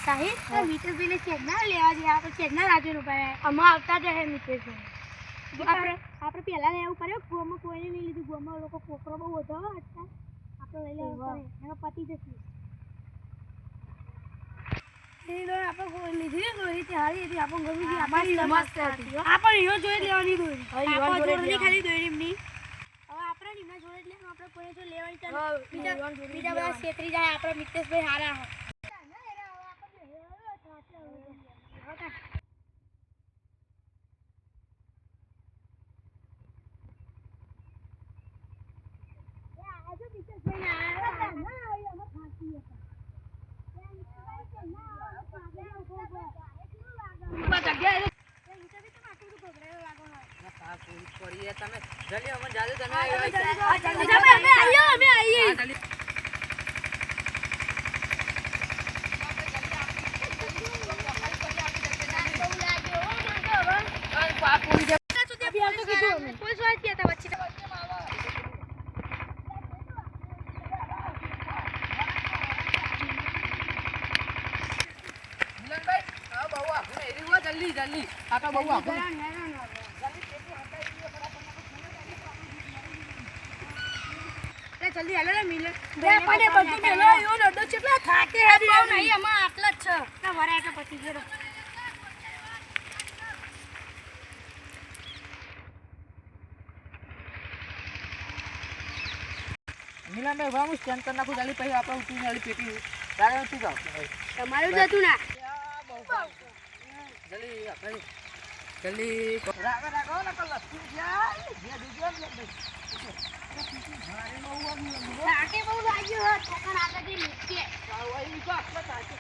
સાહિલ મિતેશભાઈને ચેકના લેવા જઈએ આપણે ચેકના રાજુ ભાઈ આમાં આવતા જ હે મિતેશભાઈ આપણે પહેલા લેવું પડે ગોમાં કોઈને નહીં લીધું ગોમાં લોકો કોકરો બહુ વધો હતા આપણે લઈ લેવા પડે એનો પતી જશે આપણે કોઈ લીધી દોરી હારી હતી આપણે ગમી ગઈ અમારી મસ્ત હતી આપણે હીરો જોઈ લેવાની દોરી આપણે ખાલી દોરી એમની હવે આપણે નીના જોડે જ લેવાનું આપણે કોઈ જો લેવાની ચાલ બીજા બધા છેતરી જાય આપણે મિતેશભાઈ હારા જલ્દી આકા બહુ આગળ જલ્દી હાલો ને મિલે બે પડે બધું મેલો એવો નડો કેટલા થાકે હેડી નહીં આમાં આટલા જ છે ના વરાય કે પછી ગેરો મિલા મે વામું સ્કેન કરી નાખું જલ્દી પછી આપણે ઉઠીને વાળી પેટી તારે શું કહો તમારું જ હતું ના જલ્દી આપણે જલ્દી રાગો રાગો ના કર લસ્સી જાય જે દુજ્યો ને થાકે બહુ લાગ્યો હે ટોકન આગળ જઈ નીચે ઓય કો આટલા થાકે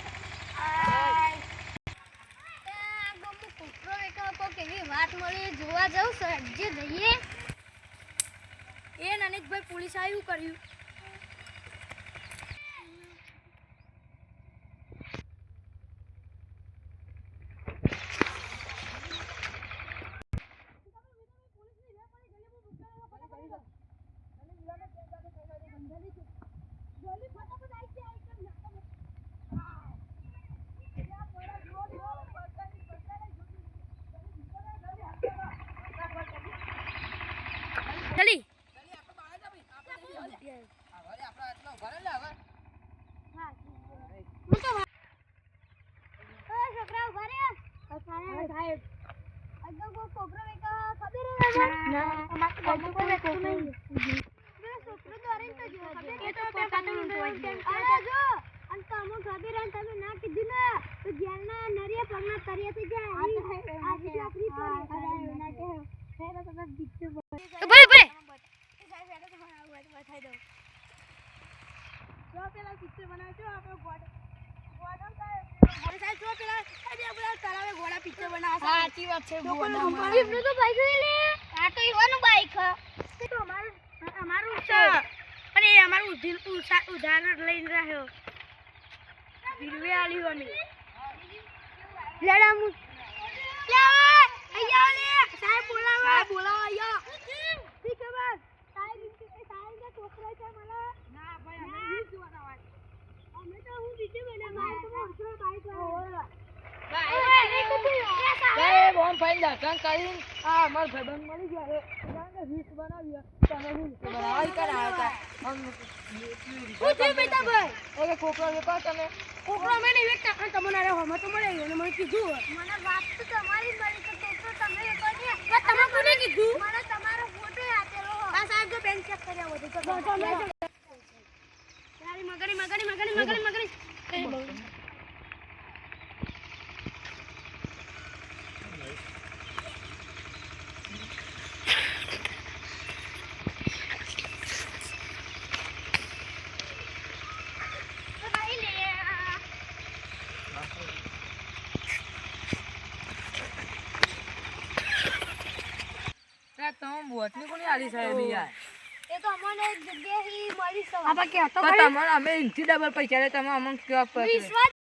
ગમુ કુકરો એક કેવી વાત મળી જોવા જાવ સજ્જે જઈએ એ નનેશભાઈ પોલીસ આવ્યું કર્યું ચલી સાચી વાત છે અમારું છે અને એ અમારું ઉદાહરણ લઈને રહ્યો વિરવે આલ્યું અમે લેડા મુ અહીંયા લે સાહેબ બોલાવો અહીંયા ઠીક છે બસ સાહેબ ને છોકરો છે મને ના ભાઈ અમે 20 જોવાના અમે તો હું બીજે બને મારે તો મોટો બાઈક એ બોન ફાઈન દર્શન કરીને આ માર ભાઈબંધ મળી ગયા છે 20 બનાવ્યા તમે હું બનાવી કરાવતા હમ પૂછે બેટા ભાઈ ઓકે કોકરો લેકો તમે કોકરો મે નહીં વેચતા તમને રે હમ તો મળે અને મને કીધું મને વાત તો તમારી મળી કે કોકરો તમે લેકો ને તમે કોને કીધું મને તમારો ફોટો આપેલો આ સાહેબ જો બેંક ચેક કર્યા બધું તારી મગડી બોટની કોની આલી સાહેબ યાર એ તો અમને એક જગ્યાએ મળી છે આપણે કે તો તમે અમે ઇન્થી ડબલ પૈસા લે તમે અમને કેવા વિશ્વાસ